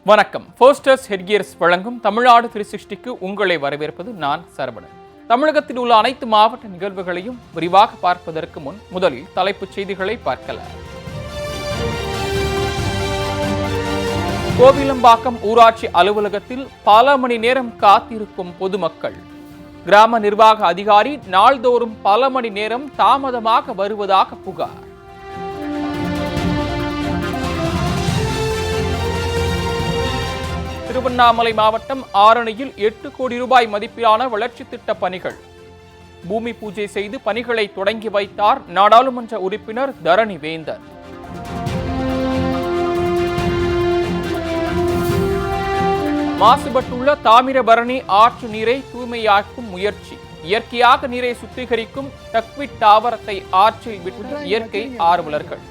வணக்கம். ஃபோஸ்டர்ஸ் ஹெட்கியர்ஸ் வழங்கும் தமிழ்நாடு 360க்கு உங்களை வரவேற்பது நான் சரவணன். தமிழகத்தில் உள்ள அனைத்து மாவட்ட நிகழ்வுகளையும் விரிவாக பார்ப்பதற்கு முன் முதலில் தலைப்புச் செய்திகளை பார்க்கலாம். கோவிலம்பாக்கம் ஊராட்சி அலுவலகத்தில் பல மணி நேரம் காத்திருக்கும் பொதுமக்கள். கிராம நிர்வாக அதிகாரி நாள்தோறும் பல மணி நேரம் தாமதமாக வருவதாக புகார். திருவண்ணாமலை மாவட்டம் ஆரணியில் 8 கோடி ரூபாய் மதிப்பிலான வளர்ச்சி திட்ட பணிகள். பூமி பூஜை செய்து பணிகளை தொடங்கி வைத்தார் நாடாளுமன்ற உறுப்பினர் தரணி வேந்தன். மாசுபட்டுள்ள தாமிரபரணி ஆற்று நீரை தூய்மையாக்கும் முயற்சி. இயற்கையாக நீரை சுத்திகரிக்கும் டக்விட் தாவரத்தை ஆற்றில் விட்ட இயற்கை ஆர்வலர்கள்.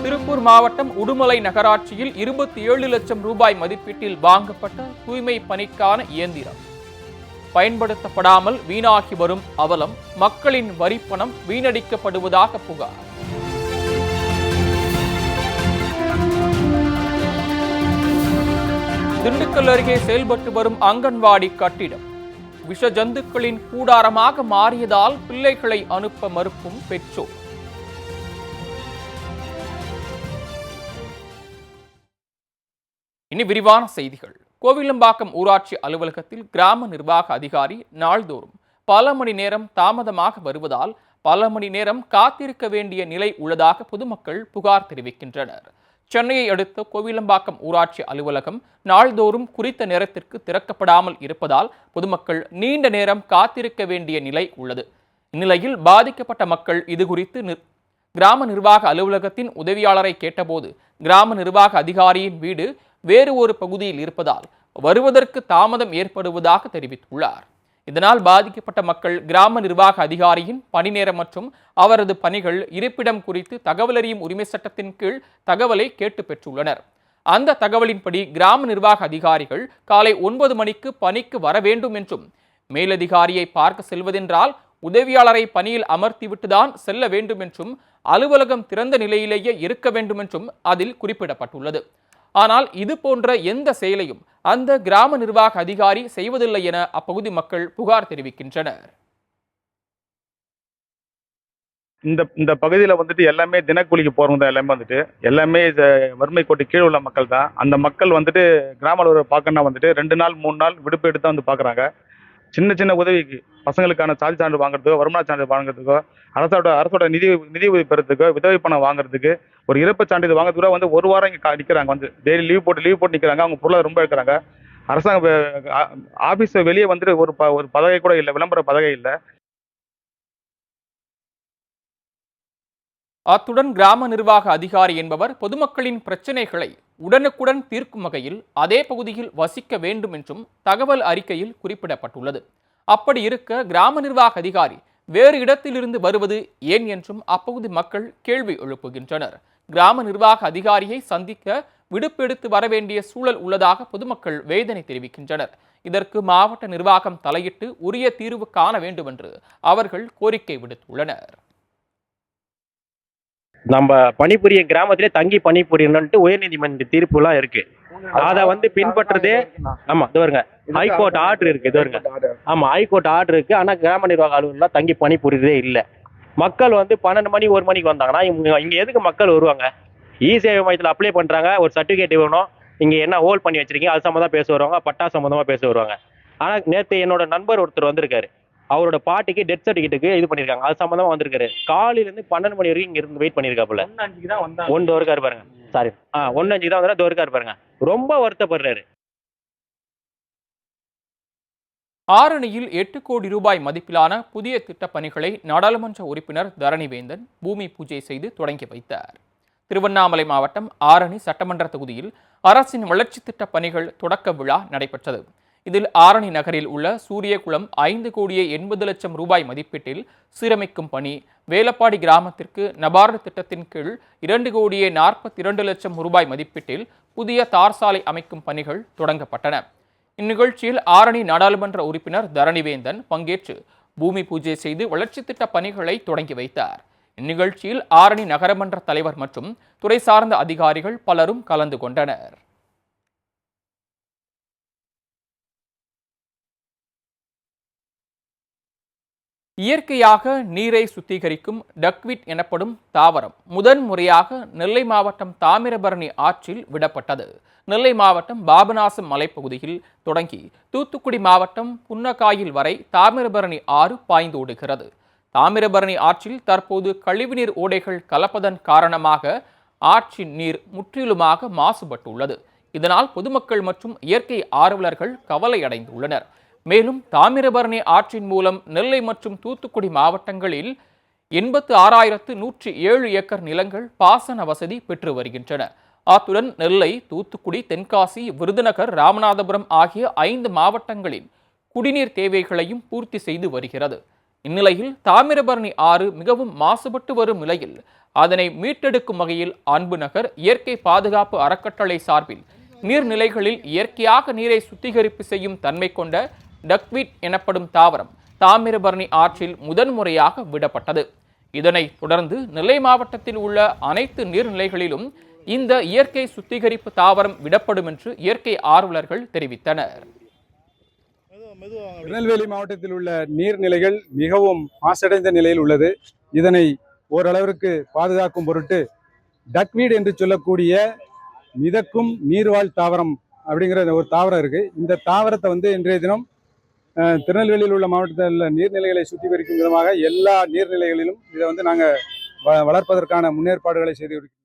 திருப்பூர் மாவட்டம் உடுமலை நகராட்சியில் 27 லட்சம் ரூபாய் மதிப்பீட்டில் வாங்கப்பட்ட தூய்மை பணிக்கான இயந்திரம் பயன்படுத்தப்படாமல் வீணாகி வரும் அவலம். மக்களின் வரிப்பணம் வீணடிக்கப்படுவதாக புகார். திண்டுக்கல் அருகே செயல்பட்டு வரும் அங்கன்வாடி கட்டிடம் விஷ ஜந்துக்களின் கூடாரமாக மாறியதால் பிள்ளைகளை அனுப்ப மறுக்கும் பெற்றோர். இனி விரிவான செய்திகள். கோவிலம்பாக்கம் ஊராட்சி அலுவலகத்தில் கிராம நிர்வாக அதிகாரி நாள்தோறும் பல மணி நேரம் தாமதமாக வருவதால் பல மணி நேரம் காத்திருக்க வேண்டிய நிலை உள்ளதாக பொதுமக்கள் புகார் தெரிவிக்கின்றனர். சென்னையை அடுத்த கோவிலம்பாக்கம் ஊராட்சி அலுவலகம் நாள்தோறும் குறித்த நேரத்திற்கு திறக்கப்படாமல் இருப்பதால் பொதுமக்கள் நீண்ட நேரம் காத்திருக்க வேண்டிய நிலை உள்ளது. இந்நிலையில் பாதிக்கப்பட்ட மக்கள் இதுகுறித்து கிராம நிர்வாக அலுவலகத்தின் உதவியாளரை கேட்டபோது கிராம நிர்வாக அதிகாரியின் வீடு வேறு ஒரு பகுதியில் இருப்பதால் வருவதற்கு தாமதம் ஏற்படுவதாக தெரிவித்துள்ளார். இதனால் பாதிக்கப்பட்ட மக்கள் கிராம நிர்வாக அதிகாரியின் பணி நேரம் மற்றும் அவரது பணிகள் இருப்பிடம் குறித்து தகவல் அறியும் உரிமை சட்டத்தின் கீழ் தகவலை கேட்டு பெற்றுள்ளனர். அந்த தகவலின்படி கிராம நிர்வாக அதிகாரிகள் காலை 9 மணிக்கு பணிக்கு வர வேண்டும் என்றும் மேலதிகாரியை பார்க்க செல்வதென்றால் உதவியாளரை பணியில் அமர்த்திவிட்டுதான் செல்ல வேண்டும் என்றும் அலுவலகம் திறந்த நிலையிலேயே இருக்க வேண்டும் என்றும் அதில் குறிப்பிடப்பட்டுள்ளது. ஆனால் இது போன்ற எந்த செயலையும் அந்த கிராம நிர்வாக அதிகாரி செய்வதில்லை என அப்பகுதி மக்கள் புகார் தெரிவிக்கின்றனர். இந்த பகுதியில் வந்துட்டு எல்லாமே தினக்கூலிக்கு போறவங்க தான். எல்லாமே வறுமை கோட்டு கீழே உள்ள மக்கள் தான். அந்த மக்கள் வந்துட்டு கிராம அலுவலரை பார்க்கணும்னா வந்துட்டு 2 நாள் 3 நாள் விடுப்பு எடுத்து தான் வந்து பார்க்குறாங்க. சின்ன சின்ன உதவிக்கு பசங்களுக்கான சாதி சான்று வாங்குறதுக்கோ வருமான சான்று வாங்குறதுக்கோ அரசோட நிதி உதவி பெறதுக்கோ விதவை பணம் வாங்குறதுக்கு ஒரு இறப்பு சான்றிதழ் வாங்குறதுக்கு கூட வந்து 1 வாரம் இங்கே நிற்கிறாங்க. வந்து டெய்லி லீவ் போட்டு நிற்கிறாங்க. அவங்க பொருளாதார ரொம்ப இருக்கிறாங்க. அரசாங்க ஆபீஸ் வெளியே வந்துட்டு ஒரு பதவி கூட இல்லை, விளம்பர பதவி இல்லை. அத்துடன் கிராம நிர்வாக அதிகாரி என்பவர் பொதுமக்களின் பிரச்சனைகளை உடனுக்குடன் தீர்க்கும் வகையில் அதே பகுதியில் வசிக்க வேண்டும் என்றும் தகவல் அறிக்கையில் குறிப்பிடப்பட்டுள்ளது. அப்படி இருக்க கிராம நிர்வாக அதிகாரி வேறு இடத்திலிருந்து வருவது ஏன் என்றும் அப்பகுதி மக்கள் கேள்வி எழுப்புகின்றனர். கிராம நிர்வாக அதிகாரியை சந்திக்க விடுப்பெடுத்து வர வேண்டிய சூழல் உள்ளதாக பொதுமக்கள் வேதனை தெரிவிக்கின்றனர். இதற்கு மாவட்ட நிர்வாகம் தலையிட்டு உரிய தீர்வு காண வேண்டும் என்று அவர்கள் கோரிக்கை விடுத்துள்ளனர். நம்ம பணிபுரிய கிராமத்திலே தங்கி பணிபுரியணும்ட்டு உயர்நீதிமன்ற தீர்ப்பு எல்லாம் இருக்கு. அதை வந்து பின்பற்றுறதே ஆமா இதுவருங்க ஹைகோர்ட் ஆர்டர் இருக்கு. இதுவருங்க ஆமா ஹைகோர்ட் ஆர்டர் இருக்கு. ஆனா கிராம நிர்வாக அலுவலகம் தங்கி பணிபுரியதே இல்லை. மக்கள் வந்து 12 மணி 1 மணிக்கு வந்தாங்கன்னா இங்க எதுக்கு மக்கள் வருவாங்க? இ-சேவை மையத்தில் அப்ளை பண்றாங்க, ஒரு சர்டிபிகேட் வேணும், இங்க என்ன ஹோல்ட் பண்ணி வச்சிருக்கீங்க அது சம்பந்தமா பேச வருவாங்க, பட்டா சம்பந்தமா பேச வருவாங்க. ஆனா நேற்று என்னோட நண்பர் ஒருத்தர் வந்திருக்காரு. அவரோட பாட்டிக்கு டெத் சர்டிபிகேட்டுக்கு இது பண்ணிருக்காங்க, அது சம்பந்தமா வந்திருக்காரு. காலையில இருந்து 12 மணி வரைக்கும் இங்க இருந்து வெயிட் பண்ணிருக்காப்புல. 1 இருக்காரு பாருங்க. சாரி 1:05 தான் வந்தா இருக்காரு பாருங்க. ரொம்ப வருத்தப்படுறாரு. ஆரணியில் 8 கோடி ரூபாய் மதிப்பிலான புதிய திட்டப் பணிகளை நாடாளுமன்ற உறுப்பினர் தரணி வேந்தன் பூமி பூஜை செய்து தொடங்கி வைத்தார். திருவண்ணாமலை மாவட்டம் ஆரணி சட்டமன்ற தொகுதியில் அரசின் வளர்ச்சி திட்டப் பணிகள் தொடக்க விழா நடைபெற்றது. இதில் ஆரணி நகரில் உள்ள சூரியகுளம் 5 கோடியே 80 லட்சம் ரூபாய் மதிப்பீட்டில் சீரமைக்கும் பணி, வேலப்பாடி கிராமத்திற்கு நபார்டு திட்டத்தின் கீழ் 2 கோடியே 42 லட்சம் ரூபாய் மதிப்பீட்டில் புதிய தார் சாலை அமைக்கும் பணிகள் தொடங்கப்பட்டன. இந்நிகழ்ச்சியில் ஆரணி நாடாளுமன்ற உறுப்பினர் தரணிவேந்தன் பங்கேற்று பூமி பூஜை செய்து வளர்ச்சி திட்ட பணிகளை தொடங்கி வைத்தார். இந்நிகழ்ச்சியில் ஆரணி நகரமன்ற தலைவர் மற்றும் துறை சார்ந்த அதிகாரிகள் பலரும் கலந்து கொண்டனர். இயற்கையாக நீரை சுத்திகரிக்கும் டக்விட் எனப்படும் தாவரம் முதன்முறையாக நெல்லை மாவட்டம் தாமிரபரணி ஆற்றில் விடப்பட்டது. நெல்லை மாவட்டம் பாபநாசம் மலைப்பகுதியில் தொடங்கி தூத்துக்குடி மாவட்டம் புன்னக்காயில் வரை தாமிரபரணி ஆறு பாய்ந்து ஓடுகிறது. தாமிரபரணி ஆற்றில் தற்போது கழிவுநீர் ஓடைகள் கலப்பதன் காரணமாக ஆற்றின் நீர் முற்றிலுமாக மாசுபட்டுள்ளது. இதனால் பொதுமக்கள் மற்றும் இயற்கை ஆர்வலர்கள் கவலையடைந்துள்ளனர். மேலும் தாமிரபரணி ஆற்றின் மூலம் நெல்லை மற்றும் தூத்துக்குடி மாவட்டங்களில் 86,107 ஏக்கர் நிலங்கள் பாசன வசதி பெற்று வருகின்றன. அத்துடன் நெல்லை, தூத்துக்குடி, தென்காசி, விருதுநகர், ராமநாதபுரம் ஆகிய 5 மாவட்டங்களின் குடிநீர் தேவைகளையும் பூர்த்தி செய்து வருகிறது. இந்நிலையில் தாமிரபரணி ஆறு மிகவும் மாசுபட்டு வரும் நிலையில் அதனை மீட்டெடுக்கும் வகையில் அன்புநகர் இயற்கை பாதுகாப்பு அறக்கட்டளை சார்பில் நீர்நிலைகளில் இயற்கையாக நீரை சுத்திகரிப்பு செய்யும் தன்மை கொண்ட டக்விட் எனப்படும் தாவரம் தாமிரபரணி ஆற்றில் முதன்முறையாக விடப்பட்டது. இதனைத் தொடர்ந்து நெல்லை மாவட்டத்தில் உள்ள அனைத்து நீர்நிலைகளிலும் இந்த இயற்கை சுத்திகரிப்பு தாவரம் விடப்படும் என்று இயற்கை ஆர்வலர்கள் தெரிவித்தனர். திருநெல்வேலி மாவட்டத்தில் உள்ள நீர்நிலைகள் மிகவும் மாசடைந்த நிலையில் உள்ளது. இதனை ஓரளவிற்கு பாதுகாக்கும் பொருட்டு டக்வீட் என்று சொல்லக்கூடிய மிதக்கும் நீர்வாழ் தாவரம் அப்படிங்கிற ஒரு தாவரம் இருக்கு. இந்த தாவரத்தை இன்றைய தினம் திருநெல்வேலியில் உள்ள மாவட்டத்தில் உள்ள நீர்நிலைகளை சுத்திகரிக்கும் விதமாக எல்லா நீர்நிலைகளிலும் இதை நாங்கள் வளர்ப்பதற்கான முன்னேற்பாடுகளை செய்து வருகிறோம்.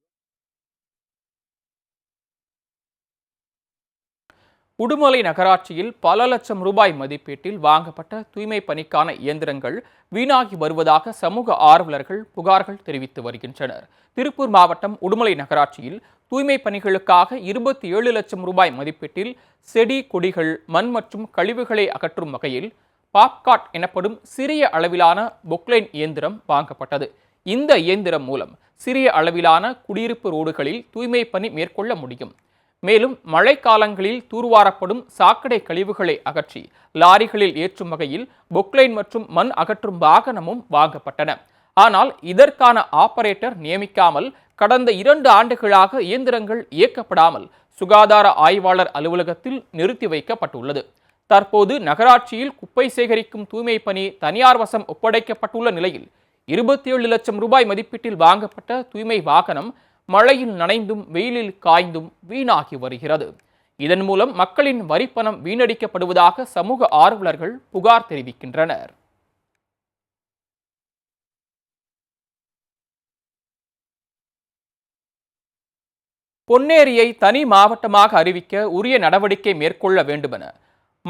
உடுமலை நகராட்சியில் பல லட்சம் ரூபாய் மதிப்பீட்டில் வாங்கப்பட்ட தூய்மை பணிக்கான இயந்திரங்கள் வீணாகி வருவதாக சமூக ஆர்வலர்கள் புகார்கள் தெரிவித்து வருகின்றனர். திருப்பூர் மாவட்டம் உடுமலை நகராட்சியில் தூய்மை பணிகளுக்காக 27 லட்சம் ரூபாய் மதிப்பீட்டில் செடி கொடிகள், மண் மற்றும் கழிவுகளை அகற்றும் வகையில் பாப்காட் எனப்படும் சிறிய அளவிலான பொக்லைன் இயந்திரம் வாங்கப்பட்டது. இந்த இயந்திரம் மூலம் சிறிய அளவிலான குடியிருப்பு ரோடுகளில் தூய்மை பணி மேற்கொள்ள முடியும். மேலும் மழைக்காலங்களில் தூர்வாரப்படும் சாக்கடை கழிவுகளை அகற்றி லாரிகளில் ஏற்றும் வகையில் பொக்லைன் மற்றும் மண் அகற்றும் வாகனமும் வாங்கப்பட்டன. ஆனால் இதற்கான ஆபரேட்டர் நியமிக்காமல் கடந்த 2 ஆண்டுகளாக இயந்திரங்கள் இயக்கப்படாமல் சுகாதார ஆய்வாளர் அலுவலகத்தில் நிறுத்தி வைக்கப்பட்டுள்ளது. தற்போது நகராட்சியில் குப்பை சேகரிக்கும் தூய்மை பணி தனியார் வசம் ஒப்படைக்கப்பட்டுள்ள நிலையில் 27 லட்சம் ரூபாய் மதிப்பீட்டில் வாங்கப்பட்ட தூய்மை வாகனம் மழையில் நனைந்தும் வெயிலில் காய்ந்தும் வீணாகி வருகிறது. இதன் மூலம் மக்களின் வரிப்பணம் வீணடிக்கப்படுவதாக சமூக ஆர்வலர்கள் புகார் தெரிவிக்கின்றனர். பொன்னேரியை தனி மாவட்டமாக அறிவிக்க உரிய நடவடிக்கை மேற்கொள்ள வேண்டுமென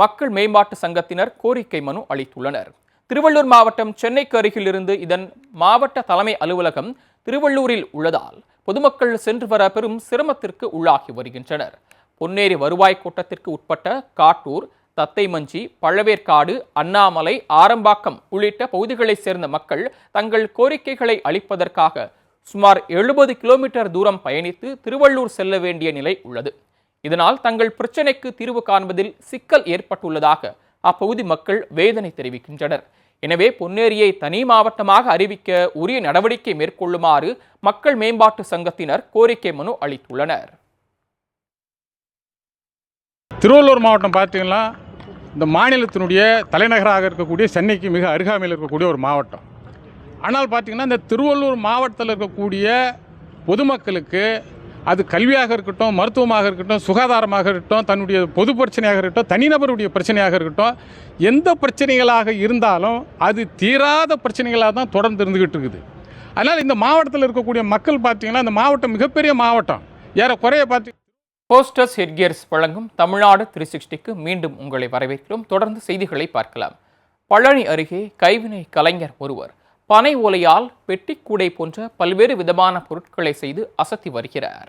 மக்கள் மேம்பாட்டு சங்கத்தினர் கோரிக்கை மனு அளித்துள்ளனர். திருவள்ளூர் மாவட்டம் சென்னைக்கு அருகிலிருந்து இதன் மாவட்ட தலைமை அலுவலகம் திருவள்ளூரில் உள்ளதால் பொதுமக்கள் சென்று வர பெரும் சிரமத்திற்கு உள்ளாகி வருகின்றனர். பொன்னேரி வருவாய் கோட்டத்திற்கு உட்பட்ட காட்டூர், தத்தைமஞ்சி, பழவேற்காடு, அண்ணாமலை, ஆரம்பாக்கம் உள்ளிட்ட பகுதிகளைச் சேர்ந்த மக்கள் தங்கள் கோரிக்கைகளை அளிப்பதற்காக சுமார் 70 கிலோமீட்டர் தூரம் பயணித்து திருவள்ளூர் செல்ல வேண்டிய நிலை உள்ளது. இதனால் தங்கள் பிரச்சினைக்கு தீர்வு காண்பதில் சிக்கல் ஏற்பட்டுள்ளதாக அப்பகுதி மக்கள் வேதனை தெரிவிக்கின்றனர். எனவே பொன்னேரியை தனி மாவட்டமாக அறிவிக்க உரிய நடவடிக்கை மேற்கொள்ளுமாறு மக்கள் மேம்பாட்டு சங்கத்தினர் கோரிக்கை மனு அளித்துள்ளனர். திருவள்ளூர் மாவட்டம் பார்த்தீங்கன்னா இந்த மாநிலத்தினுடைய தலைநகராக இருக்கக்கூடிய சென்னைக்கு மிக அருகாமையில் இருக்கக்கூடிய ஒரு மாவட்டம். ஆனால் பார்த்திங்கன்னா இந்த திருவள்ளூர் மாவட்டத்தில் இருக்கக்கூடிய பொதுமக்களுக்கு அது கல்வியாக இருக்கட்டும், மருத்துவமாக இருக்கட்டும், சுகாதாரமாக இருக்கட்டும், தன்னுடைய பொது பிரச்சனையாக இருக்கட்டும், தனிநபருடைய பிரச்சனையாக இருக்கட்டும், எந்த பிரச்சனைகளாக இருந்தாலும் அது தீராத பிரச்சனைகளாக தான் தொடர்ந்து இருந்துக்கிட்டு இருக்குது. அதனால் இந்த மாவட்டத்தில் இருக்கக்கூடிய மக்கள் பார்த்திங்கன்னா இந்த மாவட்டம் மிகப்பெரிய மாவட்டம். ஏறக்குறைய போஸ்டர்ஸ் ஹெட்கியர்ஸ் வழங்கும் தமிழ்நாடு 360க்கு மீண்டும் உங்களை வரவேற்கிறோம். தொடர்ந்து செய்திகளை பார்க்கலாம். பழனி அருகே கைவினை கலைஞர் ஒருவர் பனை ஓலையால் பெட்டிக்கூடை போன்ற பல்வேறு விதமான பொருட்களை செய்து அசத்தி வருகிறார்.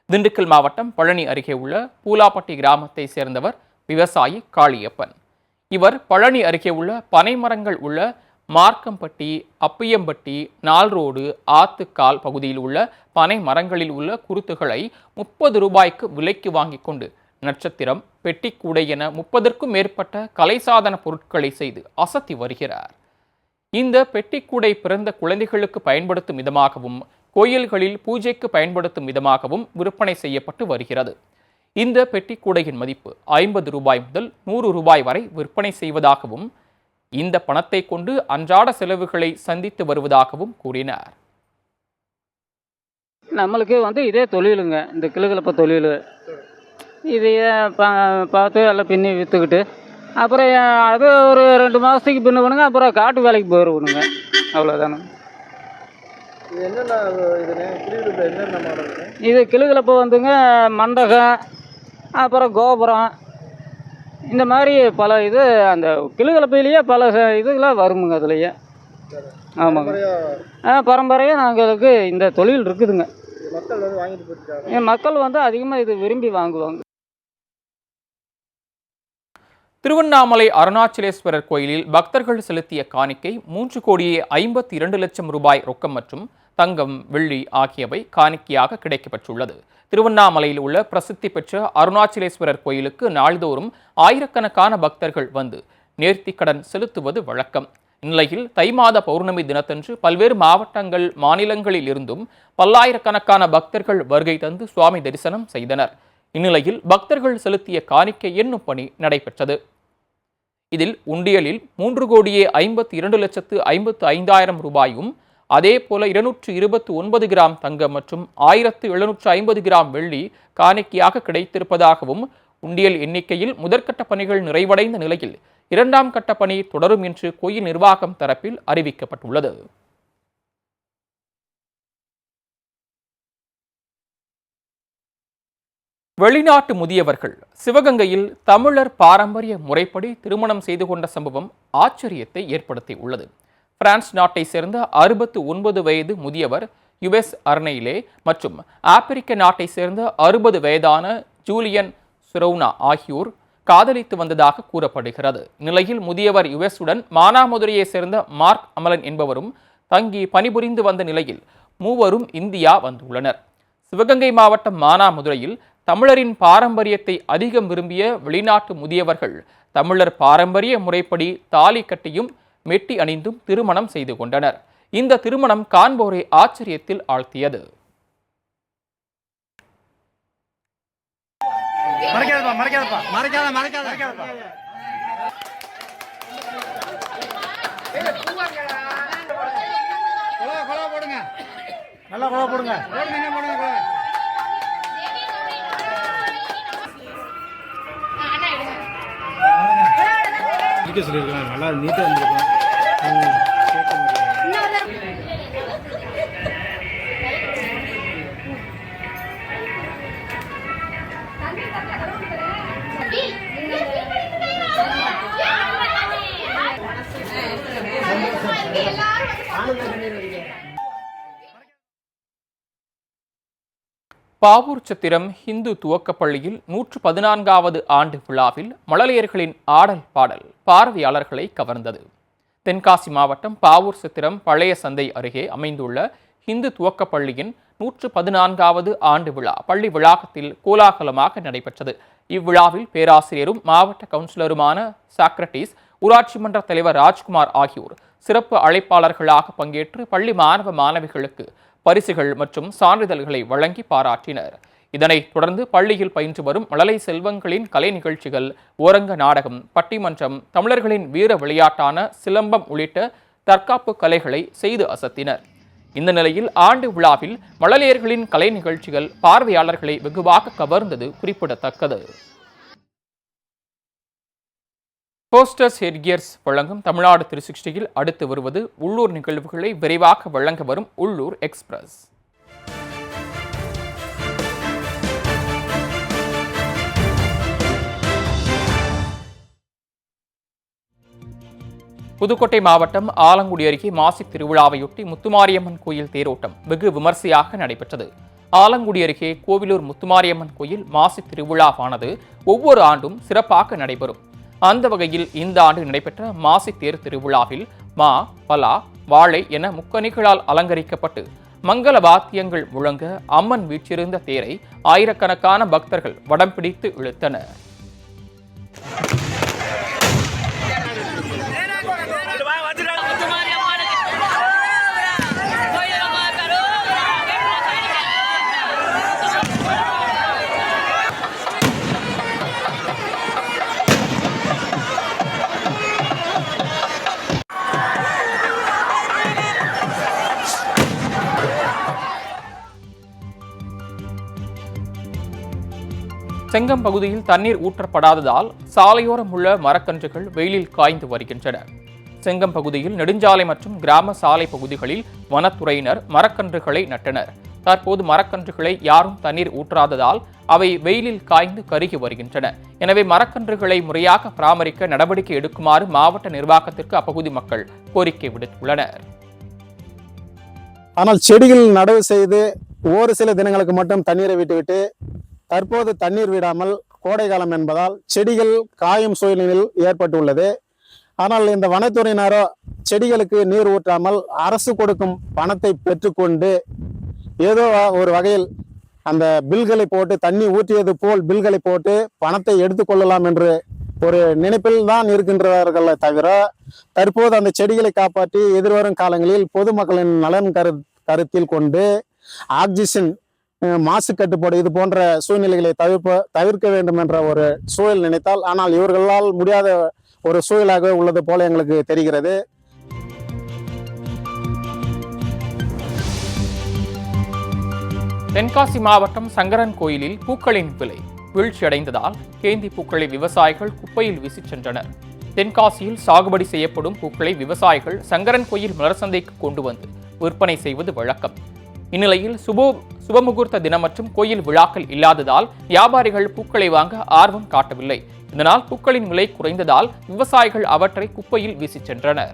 திண்டுக்கல் மாவட்டம் பழனி அருகே உள்ள பூலாப்பட்டி கிராமத்தை சேர்ந்தவர் விவசாயி காளியப்பன். இவர் பழனி அருகே உள்ள பனை மரங்கள் உள்ள மார்க்கம்பட்டி, அப்பியம்பட்டி, நால்ரோடு, ஆத்துக்கால் பகுதியில் உள்ள பனை மரங்களில் உள்ள குருத்துகளை 30 ரூபாய்க்கு விலைக்கு வாங்கி கொண்டு நட்சத்திரம், பெட்டிக்கூடை என 30க்கும் மேற்பட்ட கலைசாதன பொருட்களை செய்து அசத்தி வருகிறார். இந்த பெட்டிக்கூடை பிறந்த குழந்தைகளுக்கு பயன்படுத்தும் விதமாகவும் கோயில்களில் பூஜைக்கு பயன்படுத்தும் விதமாகவும் விற்பனை செய்யப்பட்டு வருகிறது. இந்த பெட்டிக்கூடையின் மதிப்பு 50 ரூபாய் முதல் 100 ரூபாய் வரை விற்பனை செய்வதாகவும் இந்த பணத்தை கொண்டு அன்றாட செலவுகளை சந்தித்து வருவதாகவும் கூறினார். நம்மளுக்கு இதே தொழிலுங்க, இந்த கிளுகிழப்ப தொழில். இதையே பார்த்து எல்லாம் பின்னி விற்றுக்கிட்டு அப்புறம் அது ஒரு 2 மாதத்துக்கு பின்னுவனுங்க, அப்புறம் காட்டு வேலைக்கு போயிடுவனுங்க. அவ்வளோதானே. இது கிளுகிழப்ப மண்டகம், அப்புறம் கோபுரம், இந்த மாதிரி பல இது அந்த கிளுகிழப்பையிலேயே பல இதுகளாக வருமுங்க. அதுலேயே ஆமாங்க. பரம்பரையாக நாங்களுக்கு இந்த தொழில் இருக்குதுங்க. மக்கள் அதிகமாக இது விரும்பி வாங்குவாங்க. திருவண்ணாமலை அருணாச்சலேஸ்வரர் கோயிலில் பக்தர்கள் செலுத்திய காணிக்கை 3,52,00,000 ரூபாய் ரொக்கம் மற்றும் தங்கம், வெள்ளி ஆகியவை காணிக்கையாக கிடைக்கப்பெற்றுள்ளது. திருவண்ணாமலையில் உள்ள பிரசித்தி பெற்ற அருணாச்சலேஸ்வரர் கோயிலுக்கு நாள்தோறும் ஆயிரக்கணக்கான பக்தர்கள் வந்து நேர்த்திக்கடன் செலுத்துவது வழக்கம். இந்நிலையில் தை மாத பௌர்ணமி தினத்தன்று பல்வேறு மாவட்டங்கள், மாநிலங்களில் இருந்தும் பல்லாயிரக்கணக்கான பக்தர்கள் வருகை தந்து சுவாமி தரிசனம் செய்தனர். இந்நிலையில் பக்தர்கள் செலுத்திய காணிக்கை எண்ணும் பணி நடைபெற்றது. இதில் உண்டியலில் 3,52,55,000 ரூபாயும், அதேபோல 229 கிராம் தங்கம் மற்றும் 1,750 கிராம் வெள்ளி காணிக்கையாக கிடைத்திருப்பதாகவும், உண்டியல் எண்ணிக்கையில் முதற்கட்ட பணிகள் நிறைவடைந்த நிலையில் 2ஆம் கட்ட பணி தொடரும் என்று கோயில் நிர்வாகம் தரப்பில் அறிவிக்கப்பட்டுள்ளது. வெளிநாட்டு முதியவர்கள் சிவகங்கையில் தமிழர் பாரம்பரிய முறைப்படி திருமணம் செய்து கொண்ட சம்பவம் ஆச்சரியத்தை ஏற்படுத்தியுள்ளது. பிரான்ஸ் நாட்டை சேர்ந்த 69 வயது முதியவர் யுஎஸ் அர்னெயிலே மற்றும் ஆப்பிரிக்க நாட்டை சேர்ந்த 60 வயதான ஜூலியன் சுரௌனா ஆகியோர் காதலித்து வந்ததாக கூறப்படுகிறது. நிலையில் முதியவர் யுஎஸ்உடன் மானாமதுரையை சேர்ந்த மார்க் அமலன் என்பவரும் தங்கி பணிபுரிந்து வந்த நிலையில் மூவரும் இந்தியா வந்துள்ளனர். சிவகங்கை மாவட்டம் மானாமதுரையில் தமிழரின் பாரம்பரியத்தை அதிகம் விரும்பிய வெளிநாட்டு முதியவர்கள் தமிழர் பாரம்பரிய முறைப்படி தாலி கட்டியும் மெட்டி அணிந்தும் திருமணம் செய்து கொண்டனர். இந்த திருமணம் காண்போரை ஆச்சரியத்தில் ஆழ்த்தியது. சொல்லியிருக்கலாம், நல்லா நீட்டாக இருந்திருக்கும். பாவூர் சத்திரம் இந்து துவக்கப்பள்ளியில் 114வது ஆண்டு விழாவில் மழலையர்களின் ஆடல் பாடல் பார்வையாளர்களை கவர்ந்தது. தென்காசி மாவட்டம் பாவூர் சத்திரம் பழைய சந்தை அருகே அமைந்துள்ள இந்து துவக்கப்பள்ளியின் 114வது ஆண்டு விழா பள்ளி வளாகத்தில் கோலாகலமாக நடைபெற்றது. இவ்விழாவில் பேராசிரியரும் மாவட்ட கவுன்சிலருமான சாக்ரட்டிஸ், ஊராட்சி மன்ற தலைவர் ராஜ்குமார் ஆகியோர் சிறப்பு அழைப்பாளர்களாக பங்கேற்று பள்ளி மாணவ மாணவிகளுக்கு பரிசுகள் மற்றும் சான்றிதழ்களை வழங்கி பாராட்டினர். இதனைத் தொடர்ந்து பள்ளியில் பயின்று வரும் மழலை செல்வங்களின் கலை நிகழ்ச்சிகள், ஓரங்க நாடகம், பட்டிமன்றம், தமிழர்களின் வீர விளையாட்டான சிலம்பம் உள்ளிட்ட தற்காப்பு கலைகளை செய்து அசத்தினர். இந்த நிலையில் ஆண்டு விழாவில் மழலையர்களின் கலை நிகழ்ச்சிகள் பார்வையாளர்களை வெகுவாக கவர்ந்தது குறிப்பிடத்தக்கது. போஸ்டர்ஸ் ஹெட்கியர்ஸ் வழங்கும் தமிழ்நாடு 360யில் அடுத்து வருவது உள்ளூர் நிகழ்வுகளை விரைவாக வழங்க வரும் உள்ளூர் எக்ஸ்பிரஸ். புதுக்கோட்டை மாவட்டம் ஆலங்குடி அருகே மாசி திருவிழாவையொட்டி முத்துமாரியம்மன் கோயில் தேரோட்டம் வெகு விமர்சையாக நடைபெற்றது. ஆலங்குடி அருகே கோவிலூர் முத்துமாரியம்மன் கோயில் மாசி திருவிழாவானது ஒவ்வொரு ஆண்டும் சிறப்பாக நடைபெறும். அந்த வகையில் இந்த ஆண்டு நடைபெற்ற மாசி தேர் திருவிழாவில் மா, பலா, வாழை என முக்கணிகளால் அலங்கரிக்கப்பட்டு மங்கள வாத்தியங்கள் முழங்க அம்மன் வீற்றிருந்த தேரை ஆயிரக்கணக்கான பக்தர்கள் வடம் பிடித்து இழுத்தனர். மாரியம்மன் செங்கம் பகுதியில் தண்ணீர் ஊற்றப்படாததால் சாலையோரம் உள்ள மரக்கன்றுகள் வெயிலில் காய்ந்து வருகின்றன. செங்கம் பகுதியில் நெடுஞ்சாலை மற்றும் கிராம சாலை பகுதிகளில் வனத்துறையினர் மரக்கன்றுகளை நட்டனர். தற்போது மரக்கன்றுகளை யாரும் தண்ணீர் ஊற்றாததால் அவை வெயிலில் காய்ந்து கருகி வருகின்றன. எனவே மரக்கன்றுகளை முறையாக பராமரிக்க நடவடிக்கை எடுக்குமாறு மாவட்ட நிர்வாகத்திற்கு அப்பகுதி மக்கள் கோரிக்கை விடுத்துள்ளனர். ஆனால் செடிகள் நடவு செய்து ஒரு சில தினங்களுக்கு மட்டும் தண்ணீரை விட்டுவிட்டு தற்போது தண்ணீர் விடாமல் கோடை காலம் என்பதால் செடிகள் காயும் சூழ்நிலையில் ஏற்பட்டுள்ளது. ஆனால் இந்த வனத்துறையினரோ செடிகளுக்கு நீர் ஊற்றாமல் அரசு கொடுக்கும் பணத்தை பெற்றுக்கொண்டு ஏதோ ஒரு வகையில் அந்த பில்களை போட்டு தண்ணி ஊற்றியது போல் பில்களை போட்டு பணத்தை எடுத்துக்கொள்ளலாம் என்று ஒரு நினைப்பில் தான் இருக்கின்றார்களே தவிர தற்போது அந்த செடிகளை காப்பாற்றி எதிர்வரும் காலங்களில் பொதுமக்களின் நலன் கருத்தில் கொண்டு ஆக்சிஜன் மாசு கட்டுப்பாடு இது போன்ற சூழ்நிலைகளை தவிர்க்க வேண்டும் என்ற ஒரு சூழல் நினைத்தால், ஆனால் இவர்களால் முடியாத ஒரு சூழலாக உள்ளது போல எங்களுக்கு தெரிகிறது. தென்காசி மாவட்டம் சங்கரன் கோயிலில் பூக்களின் விலை வீழ்ச்சியடைந்ததால் கேந்தி பூக்களை விவசாயிகள் குப்பையில் வீசிச் சென்றனர். தென்காசியில் சாகுபடி செய்யப்படும் பூக்களை விவசாயிகள் சங்கரன் கோயில் மலர் சந்தைக்கு கொண்டு வந்து விற்பனை செய்வது வழக்கம். இந்நிலையில் சுபமுகூர்த்த தினம் மற்றும் கோயில் விழாக்கள் இல்லாததால் வியாபாரிகள் பூக்களை வாங்க ஆர்வம் காட்டவில்லை. இதனால் பூக்களின் விலை குறைந்ததால் விவசாயிகள் அவற்றை குப்பையில் வீசிச் சென்றனர்.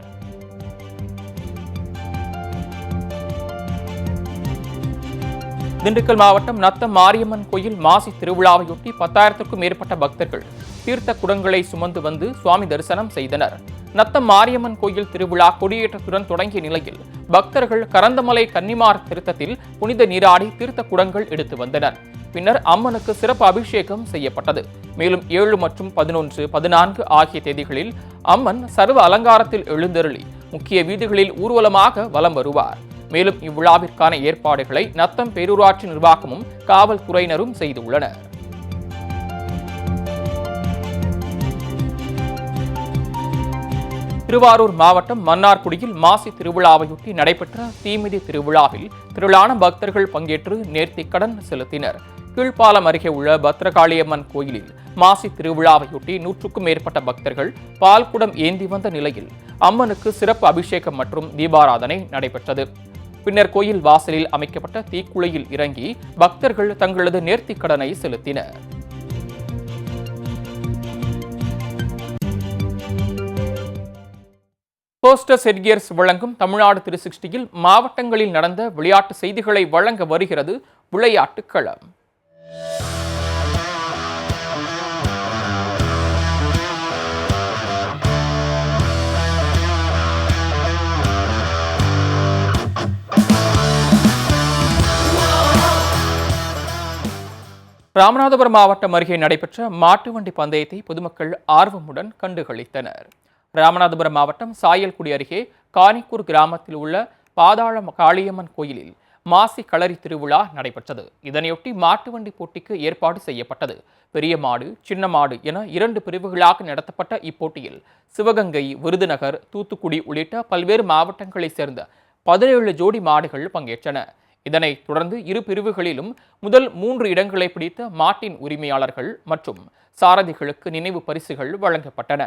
திண்டுக்கல் மாவட்டம் நத்தம் மாரியம்மன் கோயில் மாசி திருவிழாவையொட்டி 10,000க்கும் மேற்பட்ட பக்தர்கள் தீர்த்த குடங்களை சுமந்து வந்து சுவாமி தரிசனம் செய்தனர். நத்தம் மாரியம்மன் கோயில் திருவிழா கொடியேற்றத்துடன் தொடங்கிய நிலையில் பக்தர்கள் கரந்தமலை கன்னிமார் திருத்தத்தில் புனித நீராடி தீர்த்த குடங்கள் எடுத்து வந்தனர். பின்னர் அம்மனுக்கு சிறப்பு அபிஷேகம் செய்யப்பட்டது. மேலும் 7 மற்றும் 11, 14 ஆகிய தேதிகளில் அம்மன் சர்வ அலங்காரத்தில் எழுந்தருளி முக்கிய வீதிகளில் ஊர்வலமாக வலம் வருவார். மேலும் இவ்விழாவிற்கான ஏற்பாடுகளை நத்தம் பேரூராட்சி நிர்வாகமும் காவல்துறையினரும் செய்துள்ளனர். திருவாரூர் மாவட்டம் மன்னார்குடியில் மாசி திருவிழாவையொட்டி நடைபெற்ற தீமிதி திருவிழாவில் திரளான பக்தர்கள் பங்கேற்று நேர்த்திக்கடன் செலுத்தினர். கீழ்ப்பாலம் அருகே உள்ள பத்ரகாளியம்மன் கோயிலில் மாசி திருவிழாவையொட்டி 100க்கும் மேற்பட்ட பக்தர்கள் பால்குடம் ஏந்தி வந்த நிலையில் அம்மனுக்கு சிறப்பு அபிஷேகம் மற்றும் தீபாராதனை நடைபெற்றது. பின்னர் கோயில் வாசலில் அமைக்கப்பட்ட தீக்குளையில் இறங்கி பக்தர்கள் தங்களது நேர்த்திக்கடனை செலுத்தினர். போஸ்டர் செட்கியர்ஸ் வழங்கும் தமிழ்நாடு 360யில் மாவட்டங்களில் நடந்த விளையாட்டு செய்திகளை வழங்க வருகிறது விளையாட்டு களம். ராமநாதபுரம் மாவட்டம் அருகே நடைபெற்ற மாட்டுவண்டி பந்தயத்தை பொதுமக்கள் ஆர்வமுடன் கண்டுகளித்தனர். ராமநாதபுரம் மாவட்டம் சாயல்குடி அருகே காணிக்கூர் கிராமத்தில் உள்ள பாதாள காளியம்மன் கோயிலில் மாசி களரி திருவிழா நடைபெற்றது. இதனையொட்டி மாட்டுவண்டி போட்டிக்கு ஏற்பாடு செய்யப்பட்டது. பெரிய மாடு, சின்ன மாடு என 2 பிரிவுகளாக நடத்தப்பட்ட இப்போட்டியில் சிவகங்கை, விருதுநகர், தூத்துக்குடி உள்ளிட்ட பல்வேறு மாவட்டங்களைச் சேர்ந்த 17 ஜோடி மாடுகள் பங்கேற்றன. இதனைத் தொடர்ந்து 2 பிரிவுகளிலும் முதல் 3 இடங்களை பிடித்த மாட்டின் உரிமையாளர்கள் மற்றும் சாரதிகளுக்கு நினைவு பரிசுகள் வழங்கப்பட்டன.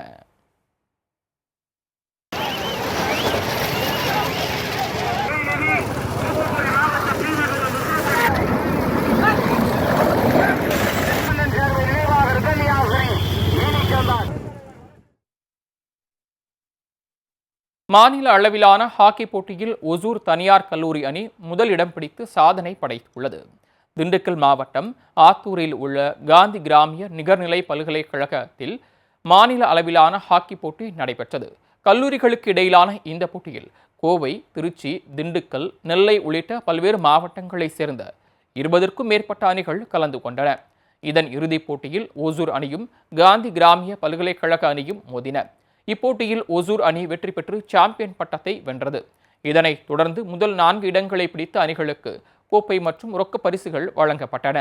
மாநில அளவிலான ஹாக்கி போட்டியில் ஒசூர் தனியார் கல்லூரி அணி முதலிடம் பிடித்து சாதனை படைத்துள்ளது. திண்டுக்கல் மாவட்டம் ஆத்தூரில் உள்ள காந்தி கிராமிய நிகர்நிலை பல்கலைக்கழகத்தில் மாநில அளவிலான ஹாக்கி போட்டி நடைபெற்றது. கல்லூரிகளுக்கு இடையிலான இந்த போட்டியில் கோவை, திருச்சி, திண்டுக்கல், நெல்லை உள்ளிட்ட பல்வேறு மாவட்டங்களைச் சேர்ந்த 20க்கும் மேற்பட்ட அணிகள் கலந்து கொண்டன. இதன் இறுதிப் போட்டியில் ஒசூர் அணியும் காந்தி கிராமிய பல்கலைக்கழக அணியும் மோதின. இப்போட்டியில் ஒசூர் அணி வெற்றி பெற்று சாம்பியன் பட்டத்தை வென்றது. இதனைத் தொடர்ந்து முதல் 4 இடங்களை பிடித்த அணிகளுக்கு கோப்பை மற்றும் ரொக்க பரிசுகள் வழங்கப்பட்டன.